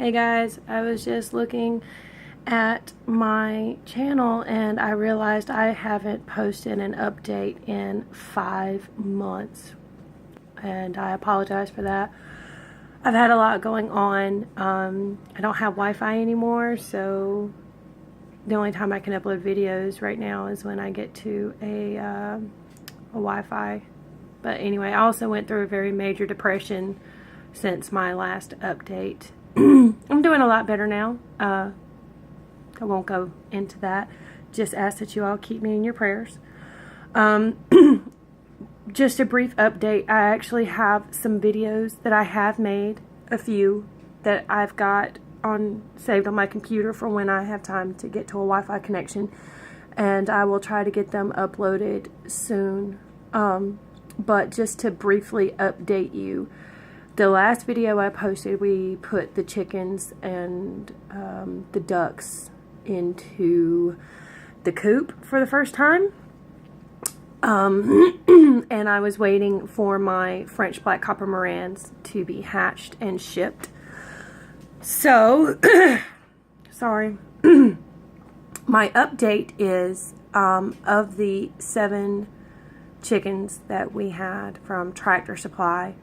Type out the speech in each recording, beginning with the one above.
Hey guys, I was just looking at my channel and I realized I haven't posted an update in 5 months, and I apologize for that. I've had a lot going on. I don't have Wi-Fi anymore, so the only time I can upload videos right now is when I get to a Wi-Fi. But anyway, I also went through a very major depression since my last update. I'm doing a lot better now. I won't go into that. Just ask that you all keep me in your prayers. Just a brief update. I actually have some videos that I have made, a few that I've got saved on my computer for when I have time to get to a Wi-Fi connection, and I will try to get them uploaded soon. But just to briefly update you, the last video I posted, we put the chickens and the ducks into the coop for the first time. And I was waiting for my French black copper Morans to be hatched and shipped. So, sorry. My update is, of the 7 chickens that we had from Tractor Supply,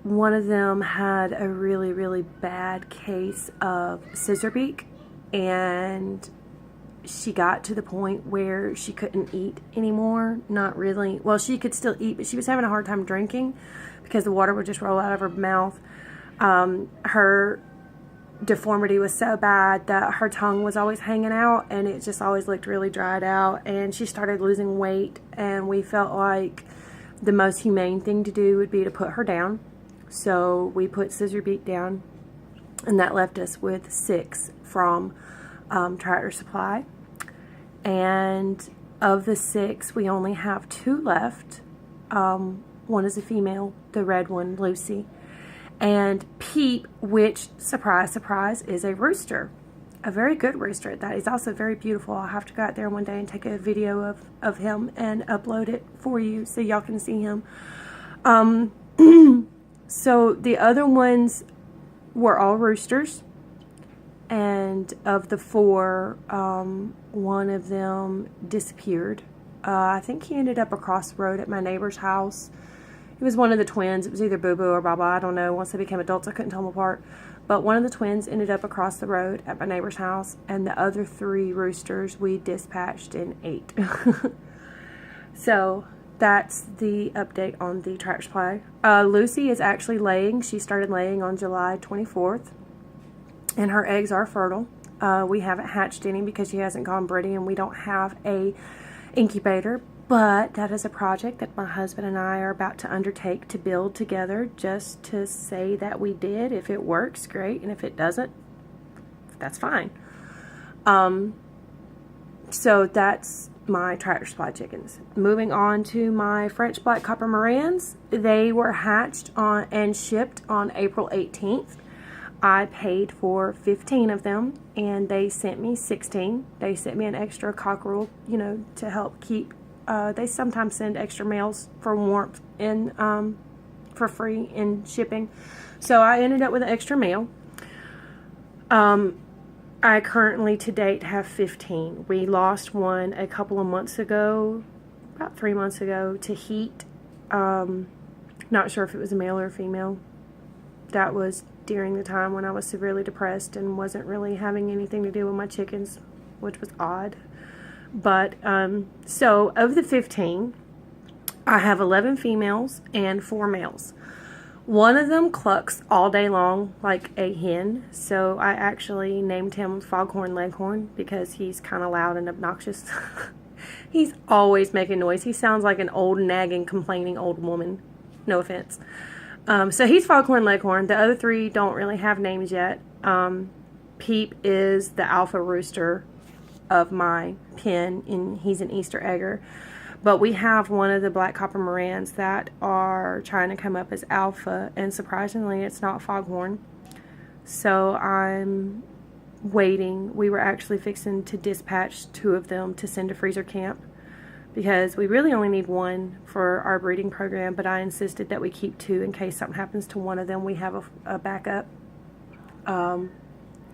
one of them had a really, really bad case of scissor beak, and she got to the point where she couldn't eat anymore. Not really. Well, she could still eat, but she was having a hard time drinking because the water would just roll out of her mouth. Her deformity was so bad that her tongue was always hanging out, and it just always looked really dried out, and she started losing weight, and we felt like the most humane thing to do would be to put her down. So we put scissor beak down, and that left us with 6 from Tractor Supply. And of the 6, we only have 2 left. One is a female, the red one, Lucy, and Peep, which, surprise, surprise, is a rooster. A very good rooster at that. He's also very beautiful. I'll have to go out there one day and take a video of him and upload it for you so y'all can see him. So the other ones were all roosters. And of the 4, one of them disappeared. I think he ended up across the road at my neighbor's house. It was one of the twins. It was either Boo Boo or Baba. I don't know. Once they became adults, I couldn't tell them apart. But one of the twins ended up across the road at my neighbor's house, and the other 3 roosters we dispatched and ate. So that's the update on the Tractor Supply. Lucy is actually laying. She started laying on July 24th, and her eggs are fertile. We haven't hatched any because she hasn't gone breeding, and we don't have a incubator. But that is a project that my husband and I are about to undertake to build together, just to say that we did. If it works, great. And if it doesn't, that's fine. So that's my Tractor Supply chickens. Moving on to my French black copper Morans. They were hatched and shipped on April 18th. I paid for 15 of them, and they sent me 16. They sent me an extra cockerel, to help keep. They sometimes send extra males for warmth and for free in shipping. So I ended up with an extra male. I currently to date have 15. We lost one a couple of months ago, about 3 months ago, to heat. Not sure if it was a male or a female. That was during the time when I was severely depressed and wasn't really having anything to do with my chickens, which was odd. But, so of the 15, I have 11 females and 4 males. One of them clucks all day long like a hen, so I actually named him Foghorn Leghorn because he's kind of loud and obnoxious. He's always making noise. He sounds like an old, nagging, complaining old woman. No offense. So he's Foghorn Leghorn. The other 3 don't really have names yet. Peep is the alpha rooster of my pen, and he's an Easter egger. But we have one of the black copper Morans that are trying to come up as alpha, and surprisingly it's not Foghorn. So I'm waiting. We were actually fixing to dispatch 2 of them to send to freezer camp because we really only need one for our breeding program, but I insisted that we keep two in case something happens to one of them. We have a backup.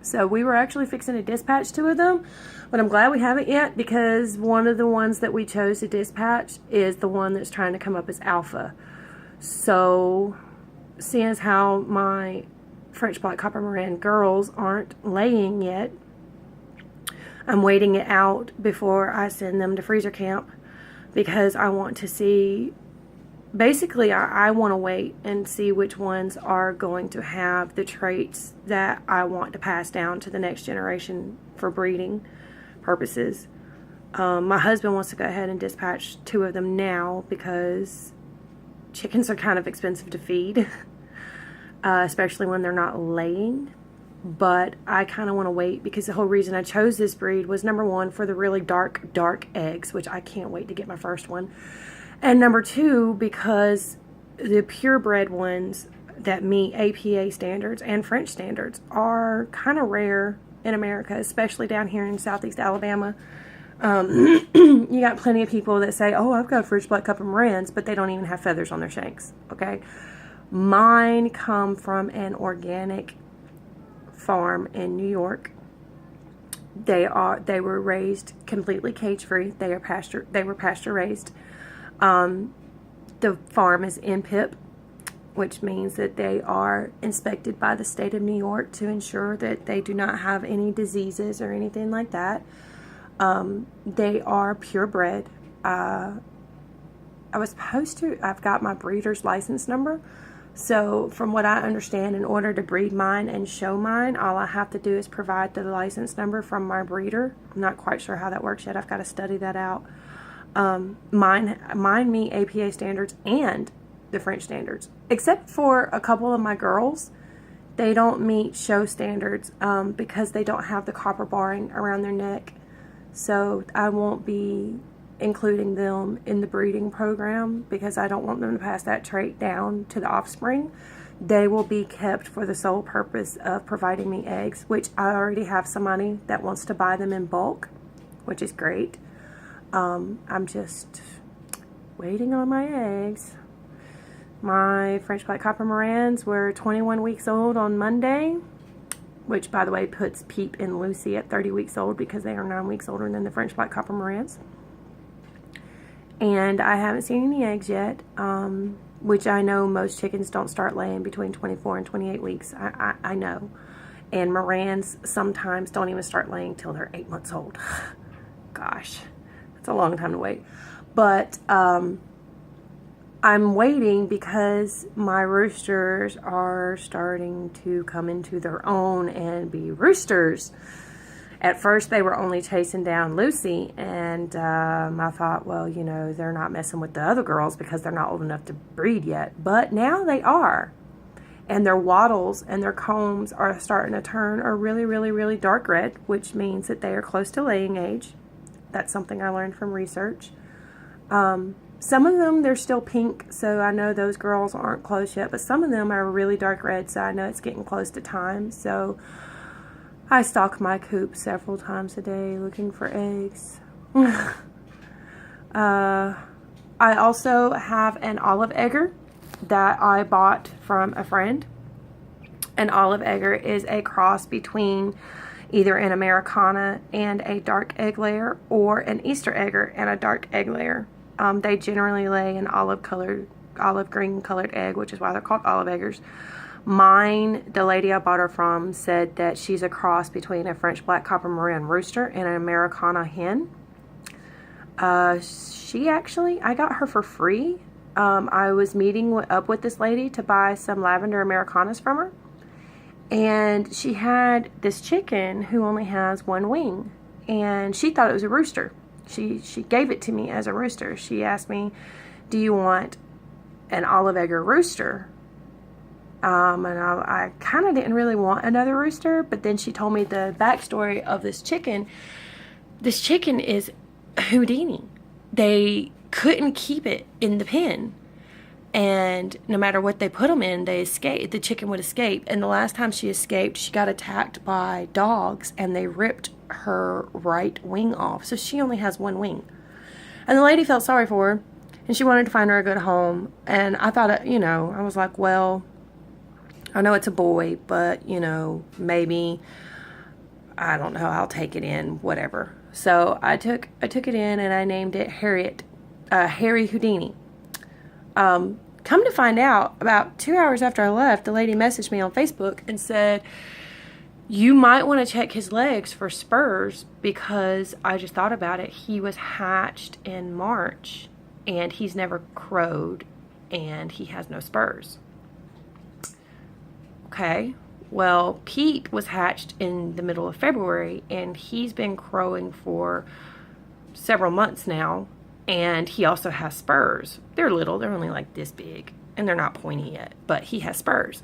So we were actually fixing to dispatch two of them, but I'm glad we haven't yet, because one of the ones that we chose to dispatch is the one that's trying to come up as alpha. So seeing as how my French Black Copper Moran girls aren't laying yet, I'm waiting it out before I send them to freezer camp, because I want to see, basically I want to wait and see which ones are going to have the traits that I want to pass down to the next generation for breeding purposes. My husband wants to go ahead and dispatch two of them now, because chickens are kind of expensive to feed, especially when they're not laying. But I kind of want to wait, because the whole reason I chose this breed was, number one, for the really dark eggs, which I can't wait to get my first one. And number two, because the purebred ones that meet APA standards and French standards are kind of rare in America, especially down here in Southeast Alabama. You got plenty of people that say, oh, I've got French Black Copper Morans, but they don't even have feathers on their shanks. Okay, mine come from an organic farm in New York. They were raised completely cage free. They were pasture raised. The farm is NPIP, which means that they are inspected by the state of New York to ensure that they do not have any diseases or anything like that. They are purebred. I've got my breeder's license number. So from what I understand, in order to breed mine and show mine, all I have to do is provide the license number from my breeder. I'm not quite sure how that works yet. I've got to study that out. Mine meet APA standards and the French standards, except for a couple of my girls. They don't meet show standards because they don't have the copper barring around their neck. So I won't be including them in the breeding program, because I don't want them to pass that trait down to the offspring. They will be kept for the sole purpose of providing me eggs, which I already have somebody that wants to buy them in bulk, which is great. I'm just waiting on my eggs. My French Black Copper Morans were 21 weeks old on Monday, which, by the way, puts Peep and Lucy at 30 weeks old, because they are 9 weeks older than the French Black Copper Morans. And I haven't seen any eggs yet, which I know most chickens don't start laying between 24 and 28 weeks. I know. And Morans sometimes don't even start laying till they're 8 months old. Gosh, that's a long time to wait. But I'm waiting because my roosters are starting to come into their own and be roosters. At first, they were only chasing down Lucy, and I thought, well, you know, they're not messing with the other girls because they're not old enough to breed yet. But now they are. And their wattles and their combs are starting to turn a really, really, really dark red, which means that they are close to laying age. That's something I learned from research. Some of them, they're still pink, so I know those girls aren't close yet. But some of them are really dark red, so I know it's getting close to time. So I stalk my coop several times a day looking for eggs. I also have an olive egger that I bought from a friend. An olive egger is a cross between either an Americana and a dark egg layer, or an Easter egger and a dark egg layer. They generally lay an olive green colored egg, which is why they're called olive eggers. Mine, the lady I bought her from, said that she's a cross between a French Black Copper Moran rooster and an Americana hen. I got her for free. I was meeting up with this lady to buy some lavender Americanas from her. And she had this chicken who only has one wing. And she thought it was a rooster. She gave it to me as a rooster. She asked me, do you want an olive egger rooster? And I kind of didn't really want another rooster, but then she told me the backstory of this chicken. This chicken is Houdini. They couldn't keep it in the pen, and no matter what they put them in, they escape. The chicken would escape, and the last time she escaped, she got attacked by dogs, and they ripped her right wing off, so she only has one wing. And the lady felt sorry for her, and she wanted to find her a good home. And I thought, I was like, well, I know it's a boy, but, maybe, I don't know, I'll take it in, whatever. So I took it in, and I named it Harry Houdini. Come to find out, about 2 hours after I left, the lady messaged me on Facebook and said, you might want to check his legs for spurs, because I just thought about it. He was hatched in March, and he's never crowed, and he has no spurs. Okay, well, Pete was hatched in the middle of February, and he's been crowing for several months now. And he also has spurs. They're little. They're only like this big. And they're not pointy yet. But he has spurs.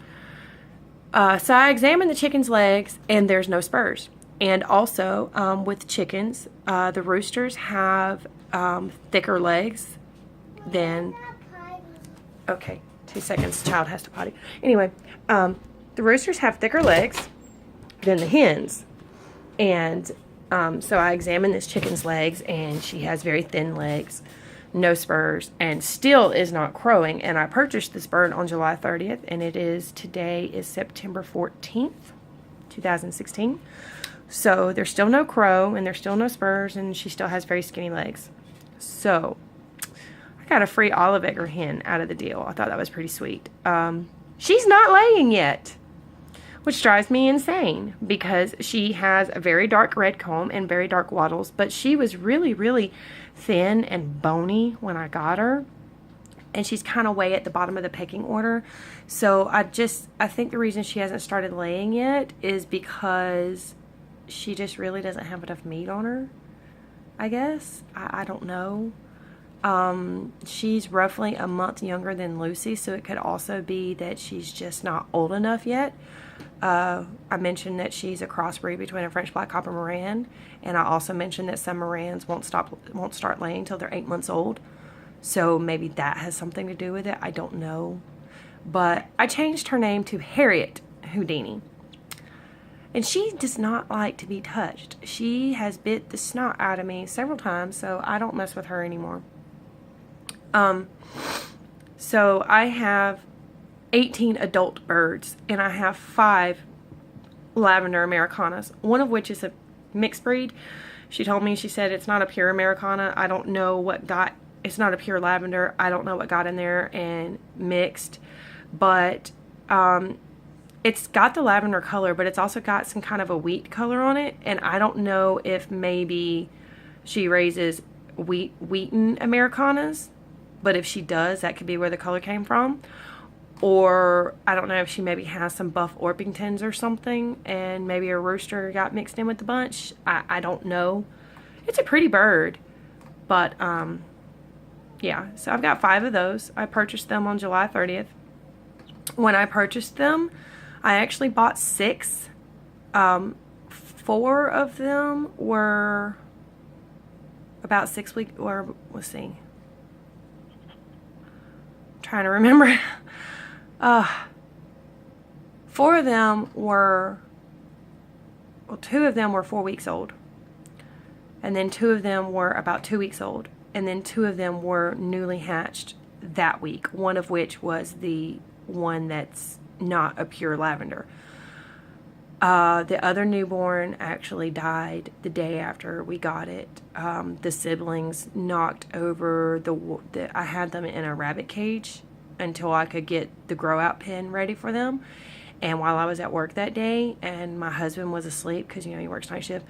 So I examined the chicken's legs, and there's no spurs. And also, with chickens, the roosters have thicker legs than... Okay, 2 seconds. Child has to potty. Anyway, the roosters have thicker legs than the hens. And... so I examined this chicken's legs, and she has very thin legs, no spurs, and still is not crowing. And I purchased this bird on July 30th, and today is September 14th, 2016. So there's still no crow, and there's still no spurs, and she still has very skinny legs. So I got a free olive egg hen out of the deal. I thought that was pretty sweet. She's not laying yet, which drives me insane, because she has a very dark red comb and very dark wattles, but she was really, really thin and bony when I got her, and she's kind of way at the bottom of the pecking order. So I think the reason she hasn't started laying yet is because she just really doesn't have enough meat on her, I guess. I don't know. She's roughly a month younger than Lucy, so it could also be that she's just not old enough yet. I mentioned that she's a crossbreed between a French Black Copper Moran, and I also mentioned that some Morans won't start laying till they're 8 months old. So maybe that has something to do with it. I don't know. But I changed her name to Harriet Houdini. And she does not like to be touched. She has bit the snot out of me several times, so I don't mess with her anymore. So I have 18 adult birds, and I have 5 lavender Americanas, one of which is a mixed breed. She told me, she said it's not a pure Americana. I don't know it's not a pure lavender. I don't know what got in there and mixed, but it's got the lavender color, but it's also got some kind of a wheat color on it, and I don't know if maybe she raises wheaten Americanas, but if she does, that could be where the color came from. Or I don't know if she maybe has some buff Orpingtons or something, and maybe a rooster got mixed in with the bunch. I don't know. It's a pretty bird, but yeah. So I've got 5 of those. I purchased them on July 30th. When I purchased them, I actually bought 6. 4 of them were about 6 weeks, or let's see. Trying to remember. 4 of them were, 2 of them were 4 weeks old, and then 2 of them were about 2 weeks old, and then 2 of them were newly hatched that week, one of which was the one that's not a pure lavender. The other newborn actually died the day after we got it. The siblings knocked over I had them in a rabbit cage until I could get the grow out pen ready for them. And while I was at work that day and my husband was asleep, because he works night shift,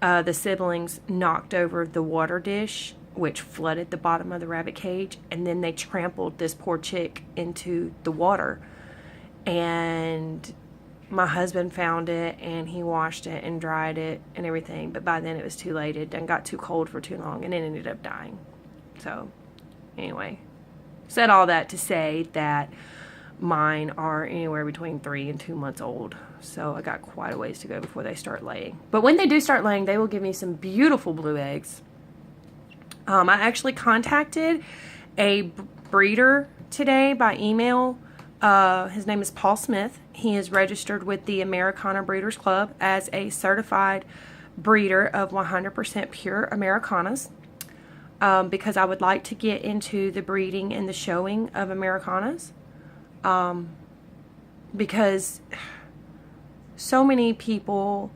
the siblings knocked over the water dish, which flooded the bottom of the rabbit cage, and then they trampled this poor chick into the water. And my husband found it, and he washed it and dried it and everything, but by then it was too late. It done got too cold for too long, and it ended up dying. So anyway, said all that to say that mine are anywhere between 3 and 2 months old, so I got quite a ways to go before they start laying. But when they do start laying, they will give me some beautiful blue eggs. I actually contacted a breeder today by email. His name is Paul Smith. He is registered with the Americana Breeders Club as a certified breeder of 100% pure Americanas. because I would like to get into the breeding and the showing of Americanas. Because so many people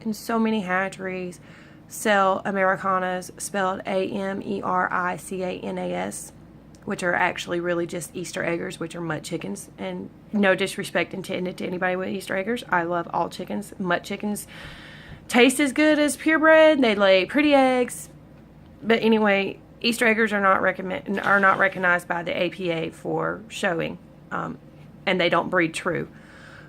in so many hatcheries sell Americanas spelled Americanas, which are actually really just Easter eggers, which are mutt chickens. And no disrespect intended to anybody with Easter eggers. I love all chickens. Mutt chickens taste as good as purebred. They lay pretty eggs. But anyway, Easter eggers are not recognized by the APA for showing, and they don't breed true.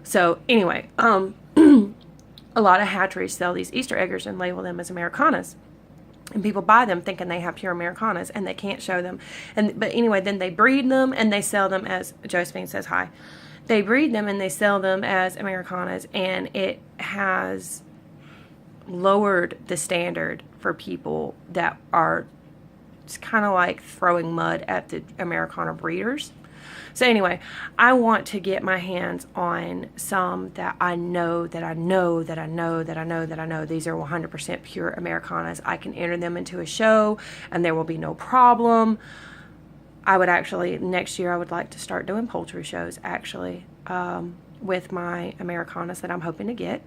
So anyway, a lot of hatcheries sell these Easter eggers and label them as Americanas. And people buy them thinking they have pure Americanas, and they can't show them. But anyway, then they breed them and they sell them as, Josephine says hi. They breed them and they sell them as Americanas, and it has lowered the standard for people that are, it's kind of like throwing mud at the Americana breeders. So anyway, I want to get my hands on some that I know these are 100% pure Americanas. I can enter them into a show and there will be no problem. I would actually, next year I would like to start doing poultry shows actually, with my Americanas that I'm hoping to get.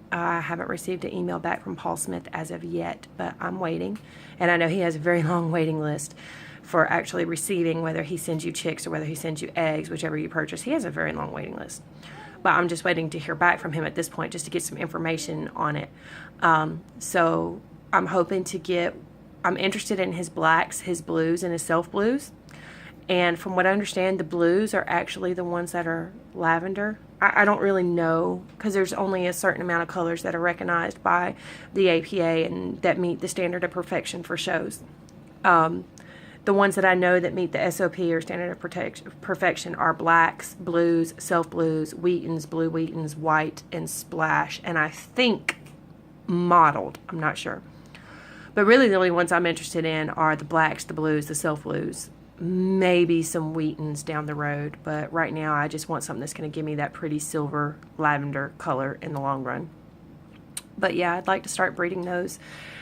I haven't received an email back from Paul Smith as of yet, but I'm waiting. And I know he has a very long waiting list for actually receiving, whether he sends you chicks or whether he sends you eggs, whichever you purchase. He has a very long waiting list. But I'm just waiting to hear back from him at this point just to get some information on it. So I'm hoping to get, I'm interested in his blacks, his blues, and his self blues. And from what I understand, the blues are actually the ones that are lavender. I don't really know, because there's only a certain amount of colors that are recognized by the APA and that meet the standard of perfection for shows. The ones that I know that meet the SOP or standard of perfection are blacks, blues, self blues, Wheatons, blue Wheatons, white, and splash. And I think mottled. I'm not sure. But really the only ones I'm interested in are the blacks, the blues, the self blues, maybe some Wheatons down the road. But right now I just want something that's going to give me that pretty silver lavender color in the long run. But yeah, I'd like to start breeding those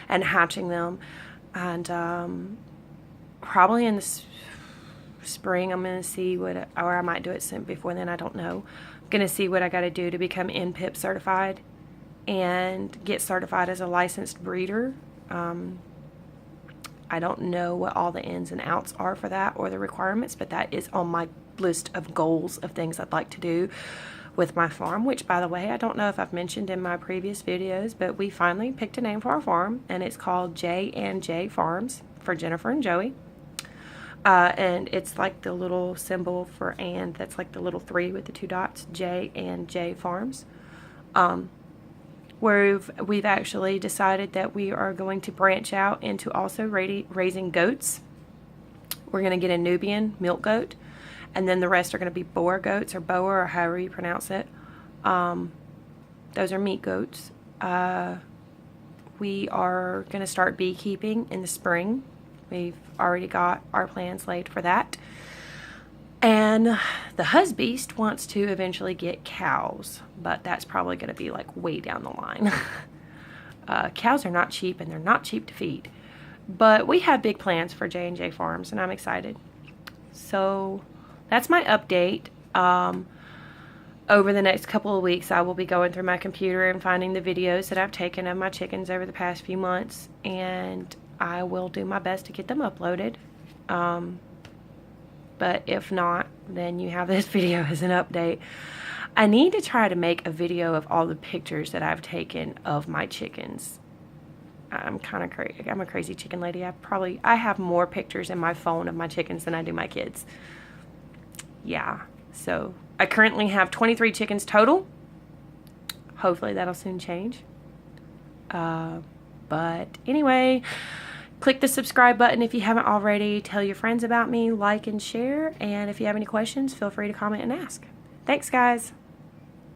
and hatching them. And probably in the spring I'm going to see what, or I might do it soon before then, I don't know. I'm going to see what I got to do to become NPIP certified and get certified as a licensed breeder. I don't know what all the ins and outs are for that or the requirements, but that is on my list of goals of things I'd like to do with my farm, which, by the way, I don't know if I've mentioned in my previous videos, but we finally picked a name for our farm, and it's called J&J Farms for Jennifer and Joey. And it's like the little symbol for and, that's like the little 3 with the 2 dots, J&J Farms. Where we've actually decided that we are going to branch out into also raising goats. We're going to get a Nubian milk goat, and then the rest are going to be Boer goats, or Boer, or however you pronounce it. Those are meat goats. We are going to start beekeeping in the spring. We've already got our plans laid for that. And the husbeast wants to eventually get cows, but that's probably going to be like way down the line. Cows are not cheap, and they're not cheap to feed. But we have big plans for J&J Farms, and I'm excited. So that's my update. Over the next couple of weeks, I will be going through my computer and finding the videos that I've taken of my chickens over the past few months, and I will do my best to get them uploaded. But if not, then you have this video as an update. I need to try to make a video of all the pictures that I've taken of my chickens. I'm kind of crazy. I'm a crazy chicken lady. I have more pictures in my phone of my chickens than I do my kids. Yeah, so I currently have 23 chickens total. Hopefully that'll soon change. But anyway, click the subscribe button if you haven't already. Tell your friends about me, like and share. And if you have any questions, feel free to comment and ask. Thanks, guys.